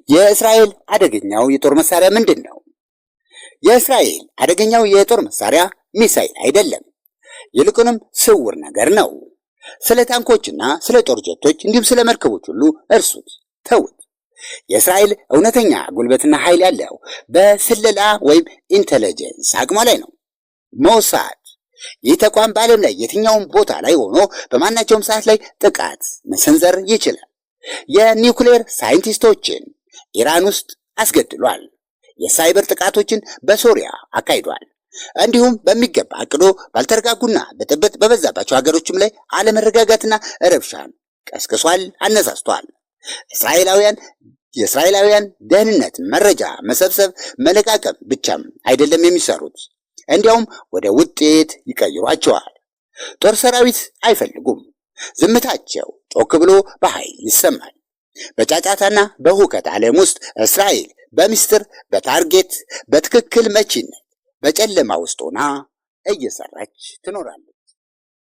የእስራኤል አደገኛው የጦር መሳሪያ ምንድን ነው? የእስራኤል አደገኛው የጦር መሳሪያ ሚሳኤል አይደለም፣ ይልቁንም ስውር ነገር ነው። ስለ ታንኮችና ስለ ጦር ጀቶች እንዲሁም ስለ መርከቦች ሁሉ እርሱት፣ ተውት። የእስራኤል እውነተኛ ጉልበትና ኃይል ያለው በስለላ ወይም ኢንተለጀንስ አቅሟ ላይ ነው። ሞሳድ ይህ ተቋም በዓለም ላይ የትኛውም ቦታ ላይ ሆኖ በማናቸውም ሰዓት ላይ ጥቃት መሰንዘር ይችላል። የኒውክሌር ሳይንቲስቶችን ኢራን ውስጥ አስገድሏል። የሳይበር ጥቃቶችን በሶሪያ አካሂዷል። እንዲሁም በሚገባ አቅዶ ባልተረጋጉና ብጥብጥ በበዛባቸው ሀገሮችም ላይ አለመረጋጋትና ረብሻን ቀስቅሷል፣ አነሳስቷል። የእስራኤላውያን ደህንነት መረጃ መሰብሰብ መለቃቀም ብቻም አይደለም የሚሰሩት፣ እንዲያውም ወደ ውጤት ይቀይሯቸዋል። ጦር ሰራዊት አይፈልጉም። ዝምታቸው ጮክ ብሎ በኃይል ይሰማል። በጫጫታና በሁከት ዓለም ውስጥ እስራኤል በሚስጥር በታርጌት በትክክል መቺነት በጨለማ ውስጥ ሆና እየሰራች ትኖራለች።